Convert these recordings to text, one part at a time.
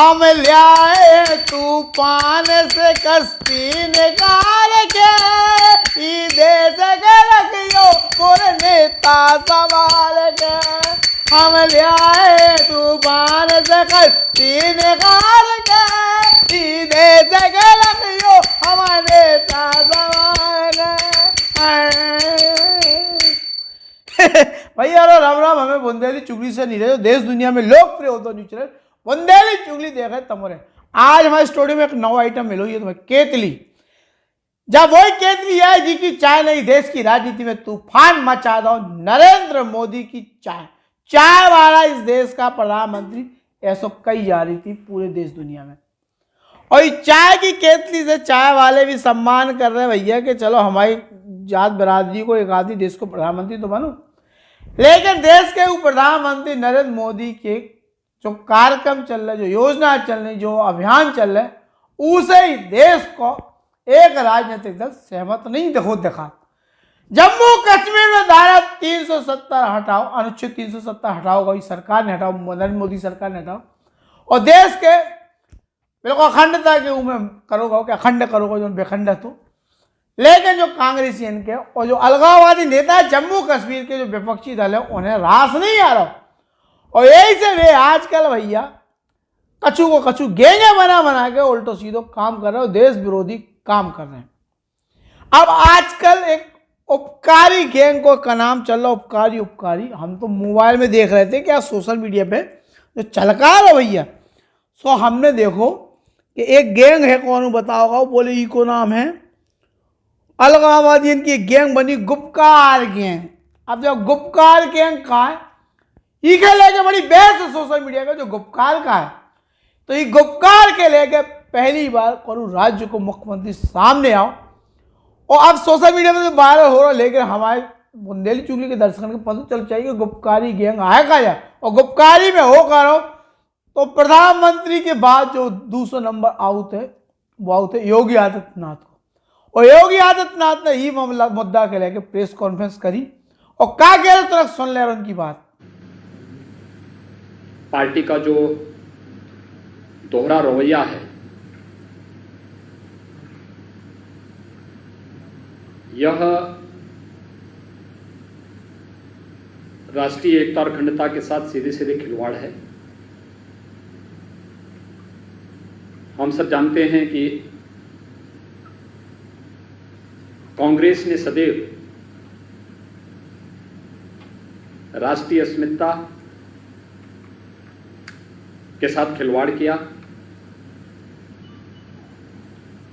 हम ल्याए तूफान से कश्ती निकाल के, ई देश के रखियो मोर नेता संभाल के। हम ल्याए तूफान से कश्ती निकाल के, ई देश के रखियो हमारे नेता संभाल के। भैया राम राम, हमें बुंदेली चुगली से नहीं रहे, जो देश दुनिया में लोकप्रिय होता न्यूज चैनल बुंदेली चुगली देखे तमोरे। आज हमारे स्टूडियो में एक नवा आइटम मिलो, ये तुम्हें केतली। जब वही केतली है जी की चाय नहीं, देश की राजनीति में तूफान मचा दो नरेंद्र मोदी की चाय। चाय वाला इस देश का प्रधानमंत्री, ऐसा कही जा रही थी पूरे देश दुनिया में। और इस चाय की केतली से चाय वाले भी सम्मान कर रहे हैं भैया कि चलो हमारी जात बिरादरी को एक आदि देश को प्रधानमंत्री तो बनो। लेकिन देश के प्रधानमंत्री नरेंद्र मोदी के जो कार्यक्रम चल रहे, जो योजना चल रही, जो अभियान चल रहे, उसे ही देश को एक राजनीतिक दल सहमत नहीं दिखा। जम्मू कश्मीर में धारा 370 हटाओ, अनुच्छेद 370 हटाओ, कोई सरकार ने हटाओ, नरेंद्र मोदी सरकार ने हटाओ, और देश के बिल्कुल अखंडता के में करोगे कि अखंड करोगे जो बेखंड तो। लेकिन जो कांग्रेसियन के और जो अलगाववादी नेता जम्मू कश्मीर के जो विपक्षी दल है, उन्हें रास नहीं आ रहा। और यही से वे आजकल भैया कछू को कछू गेंगे बना के उल्टो सीधो काम कर रहे हो, देश विरोधी काम कर रहे हैं। अब आजकल एक उपकारी गैंग का नाम चल रहा, उपकारी। हम तो मोबाइल में देख रहे थे क्या सोशल मीडिया पे जो चलका रहा भैया। सो हमने देखो कि एक गैंग है, कौन बताओगा, वो बोले ई को नाम है अलगाववादी, इनकी गैंग बनी गुपकार गैंग। अब जब गुपकार गैंग का है, ये के लेके बड़ी बहस है सोशल मीडिया का, जो गुपकार का है। तो ये गुपकार के लेके पहली बार करूँ राज्य को मुख्यमंत्री सामने आओ, और अब सोशल मीडिया में तो वायरल हो रहा। लेकिन हमारे बुंदेली चुगली के दर्शकों को पता चल चाहिए गुपकारी गैंग आया का या, और गुपकारी में हो कर हो तो प्रधानमंत्री के बाद जो दूसरा नंबर आउट है वो आउट है योगी आदित्यनाथ को। और योगी आदित्यनाथ ने ही मुद्दा के लेके प्रेस कॉन्फ्रेंस करी, और क्या कह रहे तुरंत सुन ले उनकी बात। पार्टी का जो दोहरा रवैया है, यह राष्ट्रीय एकता और अखंडता के साथ सीधे सीधे खिलवाड़ है। हम सब जानते हैं कि कांग्रेस ने सदैव राष्ट्रीय अस्मिता के साथ खिलवाड़ किया,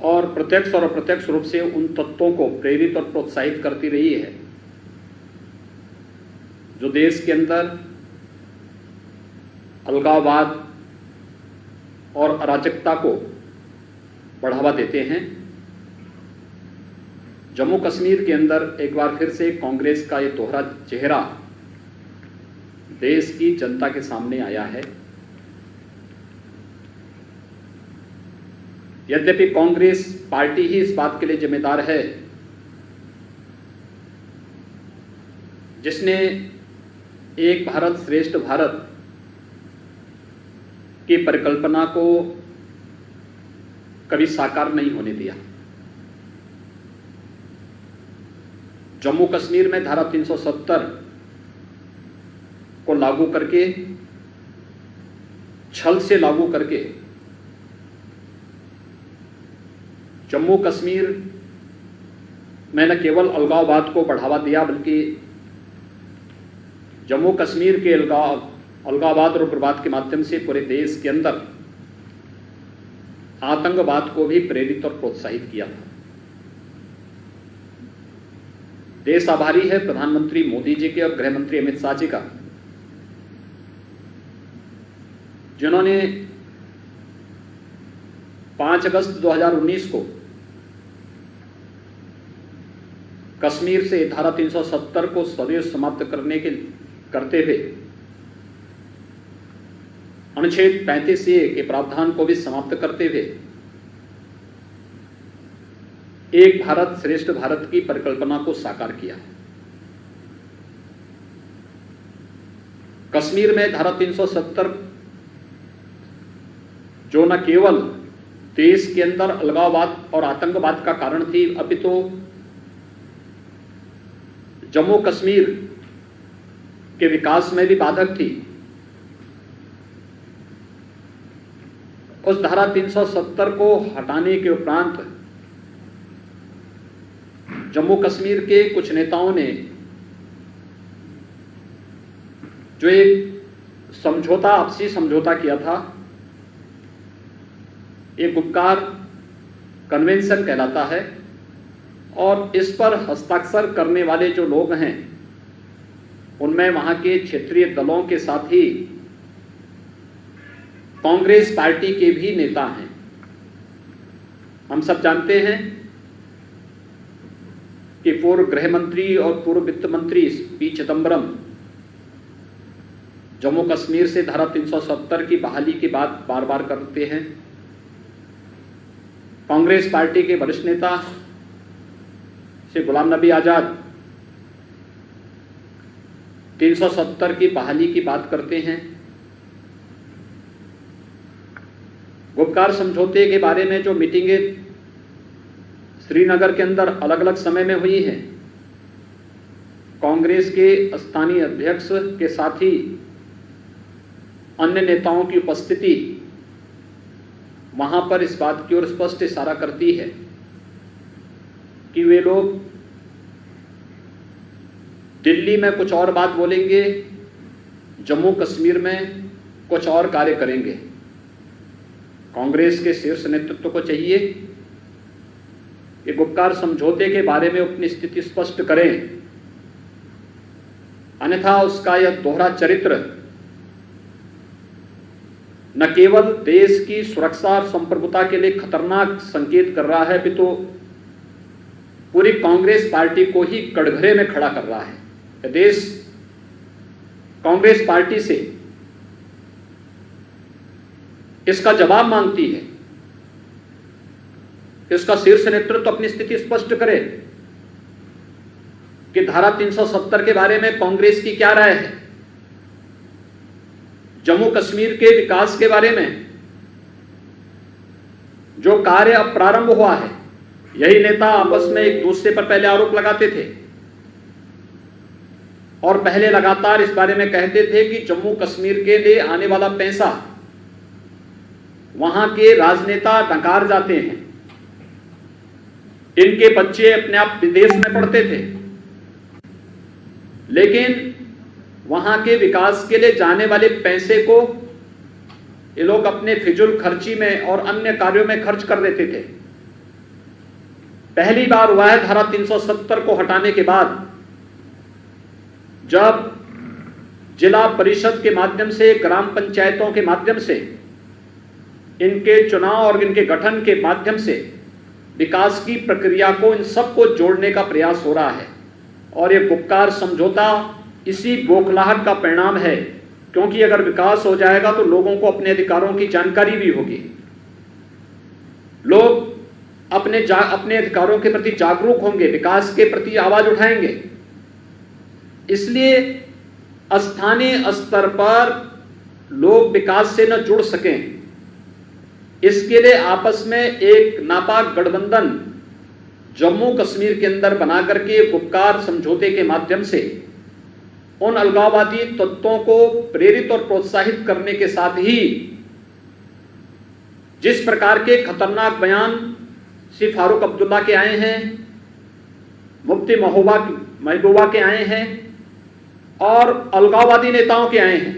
और प्रत्यक्ष और अप्रत्यक्ष रूप से उन तत्वों को प्रेरित और प्रोत्साहित करती रही है जो देश के अंदर अलगाववाद और अराजकता को बढ़ावा देते हैं। जम्मू कश्मीर के अंदर एक बार फिर से कांग्रेस का ये दोहरा चेहरा देश की जनता के सामने आया है। यद्यपि कांग्रेस पार्टी ही इस बात के लिए जिम्मेदार है जिसने एक भारत श्रेष्ठ भारत की परिकल्पना को कभी साकार नहीं होने दिया। जम्मू कश्मीर में धारा 370 को लागू करके, छल से लागू करके जम्मू कश्मीर में न केवल अलगाववाद को बढ़ावा दिया, बल्कि जम्मू कश्मीर के अलगाववाद और उग्रवाद के माध्यम से पूरे देश के अंदर आतंकवाद को भी प्रेरित और प्रोत्साहित किया था। देश आभारी है प्रधानमंत्री मोदी जी के और गृह मंत्री अमित शाह जी का, जिन्होंने 5 अगस्त 2019 को कश्मीर से धारा 370 को सदैव समाप्त करते हुए अनुच्छेद 35A के प्रावधान को भी समाप्त करते हुए एक भारत श्रेष्ठ भारत की परिकल्पना को साकार किया। कश्मीर में धारा 370 जो न केवल देश के अंदर अलगाववाद और आतंकवाद का कारण थी, अपितु जम्मू कश्मीर के विकास में भी बाधक थी। उस धारा 370 को हटाने के उपरांत जम्मू कश्मीर के कुछ नेताओं ने जो एक समझौता, आपसी समझौता किया था, एक गुपकार कन्वेंशन कहलाता है, और इस पर हस्ताक्षर करने वाले जो लोग हैं उनमें वहां के क्षेत्रीय दलों के साथ ही कांग्रेस पार्टी के भी नेता हैं। हम सब जानते हैं कि पूर्व गृह मंत्री और पूर्व वित्त मंत्री पी चिदम्बरम जम्मू कश्मीर से धारा 370 की बहाली की बात बार बार करते हैं। कांग्रेस पार्टी के वरिष्ठ नेता श्री गुलाम नबी आजाद 370 की बहाली की बात करते हैं। गुपकार समझौते के बारे में जो मीटिंगें श्रीनगर के अंदर अलग अलग समय में हुई हैं, कांग्रेस के स्थानीय अध्यक्ष के साथ ही अन्य नेताओं की उपस्थिति वहां पर इस बात की ओर स्पष्ट इशारा करती है कि वे लोग दिल्ली में कुछ और बात बोलेंगे, जम्मू कश्मीर में कुछ और कार्य करेंगे। कांग्रेस के शीर्ष नेतृत्व को चाहिए कि गुपकार समझौते के बारे में अपनी स्थिति स्पष्ट करें, अन्यथा उसका यह दोहरा चरित्र न केवल देश की सुरक्षा और संप्रभुता के लिए खतरनाक संकेत कर रहा है, अपितु पूरी कांग्रेस पार्टी को ही कटघरे में खड़ा कर रहा है। देश कांग्रेस पार्टी से इसका जवाब मांगती है, इसका शीर्ष नेतृत्व अपनी स्थिति स्पष्ट करे कि धारा 370 के बारे में कांग्रेस की क्या राय है, जम्मू कश्मीर के विकास के बारे में जो कार्य अब प्रारंभ हुआ है। यही नेता आपस में एक दूसरे पर पहले आरोप लगाते थे और पहले लगातार इस बारे में कहते थे कि जम्मू कश्मीर के लिए आने वाला पैसा वहां के राजनेता नकार जाते हैं, इनके बच्चे अपने आप विदेश में पढ़ते थे, लेकिन वहां के विकास के लिए जाने वाले पैसे को ये लोग अपने फिजूल खर्ची में और अन्य कार्यों में खर्च कर देते थे। पहली बार हुआ है धारा 370 को हटाने के बाद, जब जिला परिषद के माध्यम से, ग्राम पंचायतों के माध्यम से, इनके चुनाव और इनके गठन के माध्यम से विकास की प्रक्रिया को, इन सबको जोड़ने का प्रयास हो रहा है। और ये गुपकार समझौता इसी बौखलाहट का परिणाम है, क्योंकि अगर विकास हो जाएगा तो लोगों को अपने अधिकारों की जानकारी भी होगी, लोग अपने अधिकारों के प्रति जागरूक होंगे, विकास के प्रति आवाज उठाएंगे। इसलिए स्थानीय स्तर पर लोग विकास से न जुड़ सकें, इसके लिए आपस में एक नापाक गठबंधन जम्मू कश्मीर के अंदर बना करके गुपकार समझौते के माध्यम से उन अलगाववादी तत्वों को प्रेरित और प्रोत्साहित करने के साथ ही जिस प्रकार के खतरनाक बयान श्री फारूक अब्दुल्ला के आए हैं, मुफ्ती महबूबा के आए हैं और अलगाववादी नेताओं के आए हैं,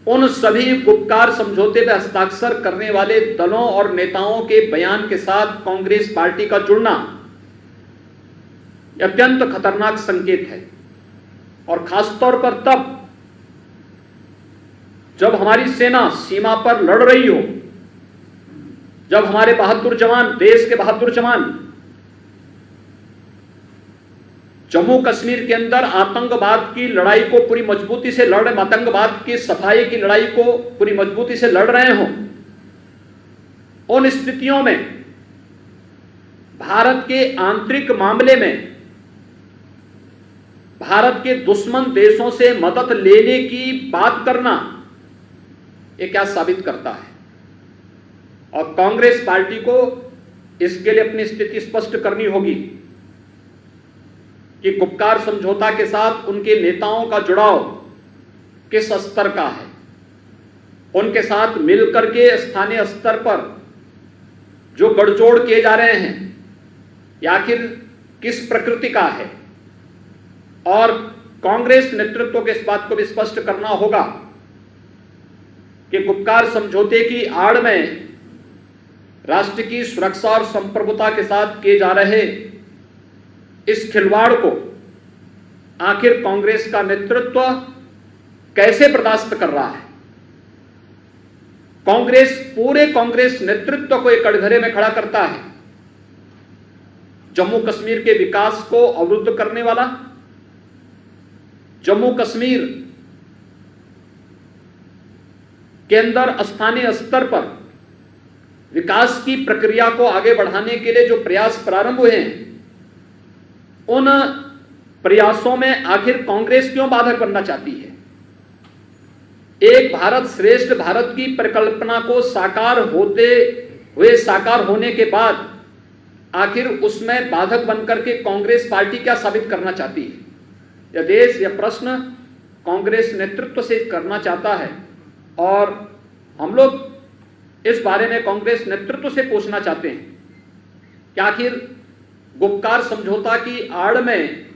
उन सभी गुपकार समझौते पर हस्ताक्षर करने वाले दलों और नेताओं के बयान के साथ कांग्रेस पार्टी का जुड़ना अत्यंत खतरनाक संकेत है। और खासतौर पर तब जब हमारी सेना सीमा पर लड़ रही हो, जब हमारे बहादुर जवान, देश के बहादुर जवान जम्मू कश्मीर के अंदर आतंकवाद की लड़ाई को पूरी मजबूती से लड़ रहे, आतंकवाद की सफाई की लड़ाई को पूरी मजबूती से लड़ रहे हों, उन स्थितियों में भारत के आंतरिक मामले में भारत के दुश्मन देशों से मदद लेने की बात करना, ये क्या साबित करता है? और कांग्रेस पार्टी को इसके लिए अपनी स्थिति स्पष्ट करनी होगी कि गुपकार समझौता के साथ उनके नेताओं का जुड़ाव किस स्तर का है, उनके साथ मिलकर के स्थानीय स्तर पर जो गठजोड़ किए जा रहे हैं या आखिर किस प्रकृति का है। और कांग्रेस नेतृत्व को इस बात को भी स्पष्ट करना होगा कि गुपकार समझौते की आड़ में राष्ट्र की सुरक्षा और संप्रभुता के साथ किए जा रहे इस खिलवाड़ को आखिर कांग्रेस का नेतृत्व कैसे बर्दाश्त कर रहा है। पूरे कांग्रेस नेतृत्व को एक कटघरे में खड़ा करता है। जम्मू कश्मीर के विकास को अवरुद्ध करने वाला, जम्मू कश्मीर के अंदर स्थानीय स्तर पर विकास की प्रक्रिया को आगे बढ़ाने के लिए जो प्रयास प्रारंभ हुए हैं, उन प्रयासों में आखिर कांग्रेस क्यों बाधक बनना चाहती है। एक भारत श्रेष्ठ भारत की परिकल्पना को साकार होने के बाद आखिर उसमें बाधक बनकर के कांग्रेस पार्टी क्या साबित करना चाहती है। यह देश, यह प्रश्न कांग्रेस नेतृत्व से करना चाहता है और हम लोग इस बारे में कांग्रेस नेतृत्व से पूछना चाहते हैं कि आखिर गुपकार समझौता की आड़ में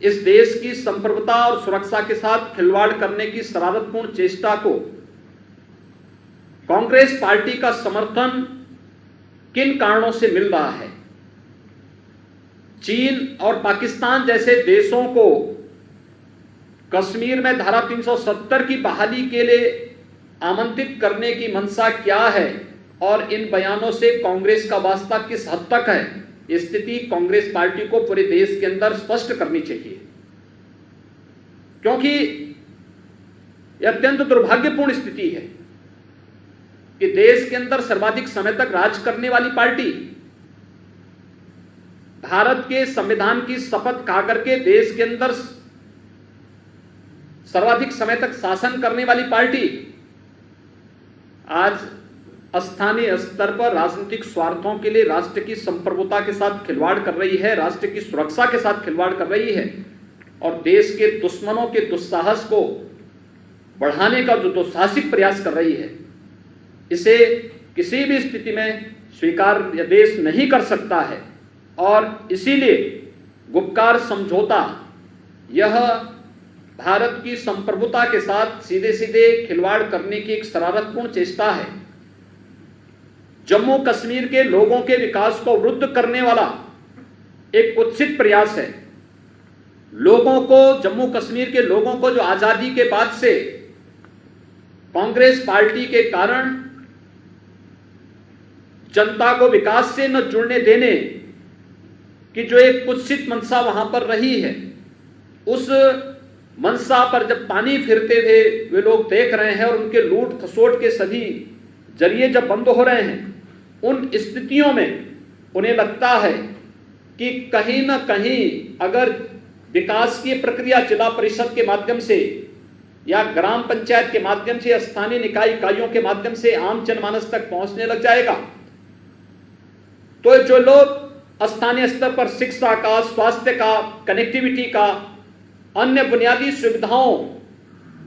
इस देश की संप्रभुता और सुरक्षा के साथ खिलवाड़ करने की शरारतपूर्ण चेष्टा को कांग्रेस पार्टी का समर्थन किन कारणों से मिल रहा है। चीन और पाकिस्तान जैसे देशों को कश्मीर में धारा 370 की बहाली के लिए आमंत्रित करने की मंशा क्या है और इन बयानों से कांग्रेस का वास्ता किस हद तक है, स्थिति कांग्रेस पार्टी को पूरे देश के अंदर स्पष्ट करनी चाहिए। क्योंकि यह अत्यंत दुर्भाग्यपूर्ण स्थिति है कि देश के अंदर सर्वाधिक समय तक राज करने वाली पार्टी, भारत के संविधान की शपथ खा करके देश के अंदर सर्वाधिक समय तक शासन करने वाली पार्टी आज स्थानीय स्तर पर राजनीतिक स्वार्थों के लिए राष्ट्र की संप्रभुता के साथ खिलवाड़ कर रही है, राष्ट्र की सुरक्षा के साथ खिलवाड़ कर रही है और देश के दुश्मनों के दुस्साहस को बढ़ाने का जो दुस्साहसिक प्रयास कर रही है, इसे किसी भी स्थिति में स्वीकार यह देश नहीं कर सकता है। और इसीलिए गुपकार समझौता यह भारत की संप्रभुता के साथ सीधे सीधे खिलवाड़ करने की एक शरारतपूर्ण चेष्टा है। जम्मू कश्मीर के लोगों के विकास को अवरुद्ध करने वाला एक कुत्सित प्रयास है। जम्मू कश्मीर के लोगों को जो आजादी के बाद से कांग्रेस पार्टी के कारण जनता को विकास से न जुड़ने देने की जो एक कुत्सित मंशा वहां पर रही है, उस मंशा पर जब पानी फिरते थे वे लोग देख रहे हैं और उनके लूट खसोट के सभी जरिए जब बंद हो रहे हैं, उन स्थितियों में उन्हें लगता है कि कहीं ना कहीं अगर विकास की प्रक्रिया जिला परिषद के माध्यम से या ग्राम पंचायत के माध्यम से या स्थानीय निकाय इकाइयों के माध्यम से आम जनमानस तक पहुंचने लग जाएगा, तो जो लोग स्थानीय स्तर पर शिक्षा का, स्वास्थ्य का, कनेक्टिविटी का, अन्य बुनियादी सुविधाओं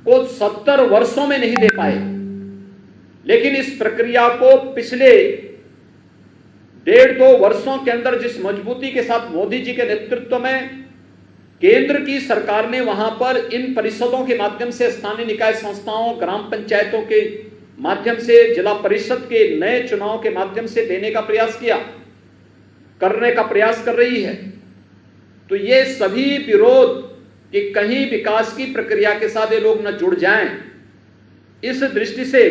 को 70 वर्षों में नहीं दे पाए, लेकिन इस प्रक्रिया को पिछले 1.5-2 वर्षों के अंदर जिस मजबूती के साथ मोदी जी के नेतृत्व में केंद्र की सरकार ने वहां पर इन परिषदों के माध्यम से, स्थानीय निकाय संस्थाओं, ग्राम पंचायतों के माध्यम से, जिला परिषद के नए चुनाव के माध्यम से देने का प्रयास करने का प्रयास कर रही है, तो ये सभी विरोध कि कहीं विकास की प्रक्रिया के साथ ये लोग न जुड़ जाएं, इस दृष्टि से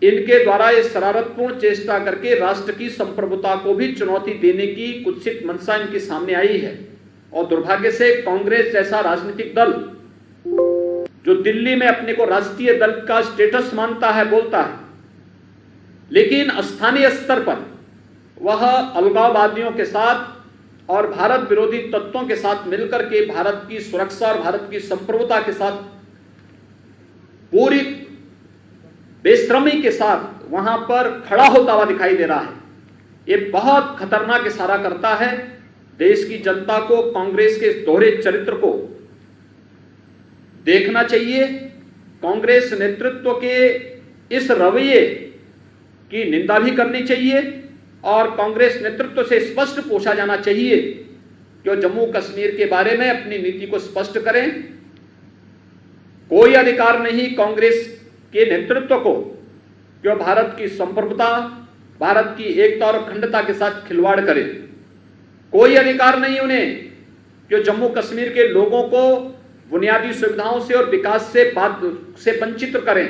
इनके द्वारा ये शरारतपूर्ण चेष्टा करके राष्ट्र की संप्रभुता को भी चुनौती देने की कुत्सित मंशा इनके सामने आई है। और दुर्भाग्य से कांग्रेस जैसा राजनीतिक दल जो दिल्ली में अपने को राष्ट्रीय दल का स्टेटस मानता है, बोलता है, लेकिन स्थानीय स्तर पर वह अलगाववादियों के साथ और भारत विरोधी तत्वों के साथ मिलकर के भारत की सुरक्षा और भारत की संप्रभुता के साथ पूरी बेशर्मी के साथ वहां पर खड़ा होता हुआ दिखाई दे रहा है। ये बहुत खतरनाक इशारा करता है। देश की जनता को कांग्रेस के इस दोहरे चरित्र को देखना चाहिए। कांग्रेस नेतृत्व के इस रवैये की निंदा भी करनी चाहिए और कांग्रेस नेतृत्व से स्पष्ट पूछा जाना चाहिए कि वो जम्मू कश्मीर के बारे में अपनी नीति को स्पष्ट करें। कोई अधिकार नहीं कांग्रेस के नेतृत्व को कि वो भारत की संप्रभुता, भारत की एकता और अखंडता के साथ खिलवाड़ करे। कोई अधिकार नहीं उन्हें कि जम्मू कश्मीर के लोगों को बुनियादी सुविधाओं से और विकास से वंचित करें।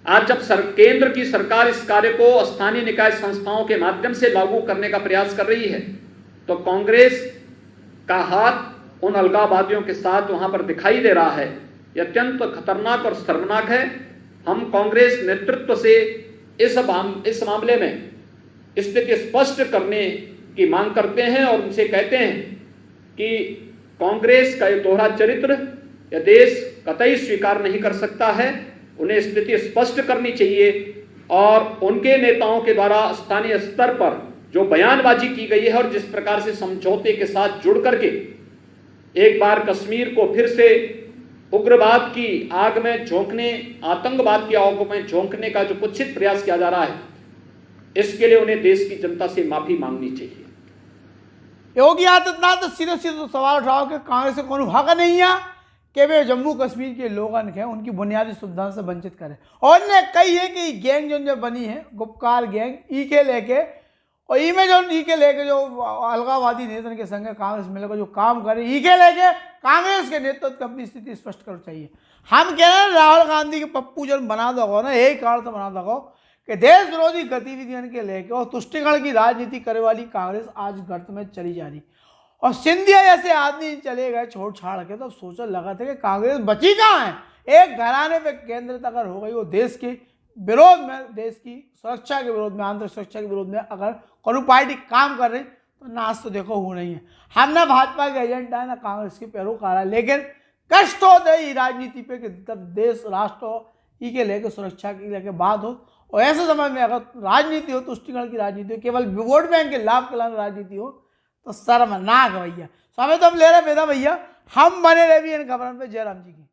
आज जब केंद्र की सरकार इस कार्य को स्थानीय निकाय संस्थाओं के माध्यम से लागू करने का प्रयास कर रही है, तो कांग्रेस का हाथ उन अलगाववादियों के साथ वहां पर दिखाई दे रहा है। यह अत्यंत खतरनाक और शर्मनाक है। हम कांग्रेस नेतृत्व से इस मामले में स्थिति स्पष्ट करने की मांग करते हैं और उनसे कहते हैं कि कांग्रेस का यह दोहरा चरित्र यह देश कतई स्वीकार नहीं कर सकता है। उन्हें स्थिति स्पष्ट करनी चाहिए और उनके नेताओं के द्वारा स्थानीय स्तर पर जो बयानबाजी की गई है और जिस प्रकार से समझौते के साथ जुड़ करके एक बार कश्मीर को फिर से उग्रवाद की आग में झोंकने, आतंकवाद की आग में झोंकने का जो कुत्सित प्रयास किया जा रहा है, इसके लिए उन्हें देश की जनता से माफी मांगनी चाहिए। योगी आदित्यनाथ सीधे सीधे सवाल उठाओ कि कांग्रेस को कोई हक नहीं है कि वे जम्मू कश्मीर के लोगन हैं उनकी बुनियादी सुविधाओं से वंचित करें। और ने कही है कि गैंग जो बनी है गुपकार गैंग ई के लेके और ई में जो ई के लेके जो अलगाववादी नेता के संग कांग्रेस मिलकर जो काम करे, ई के लेके कांग्रेस के नेतृत्व की अपनी स्थिति स्पष्ट करनी चाहिए। हम कह रहे हैं राहुल गांधी के पप्पू जन बना दो ना, यही कारण से बना दो कि देश विरोधी गतिविधियों के लेकर और तुष्टिकरण की राजनीति करने वाली कांग्रेस आज गर्त में चली जा रही। और सिंधिया जैसे आदमी चले गए छोड़ छाड़ के, तो सोचने लगा था कि कांग्रेस बची कहाँ है। एक घराने पे केंद्रित अगर हो गई, वो देश के विरोध में, देश की सुरक्षा के विरोध में, आंतरिक सुरक्षा के विरोध में अगर कोई पार्टी काम कर रही, तो नाच तो देखो हो नहीं है। हम ना भाजपा के एजेंट है ना कांग्रेस के पैरोकार है, लेकिन कष्ट होते ही राजनीति पे कि देश राष्ट्र ई के लेकर सुरक्षा के लेकर बात हो और ऐसे समय में अगर राजनीति हो, तुष्टिकरण की राजनीति हो, केवल वोट बैंक के लाभ के लाभ राजनीति हो, तो शर्मनाक भैया। समय तो हम ले रहे बेदा भैया, हम बने रहे भी इन खबरों पे। जयराम जी की।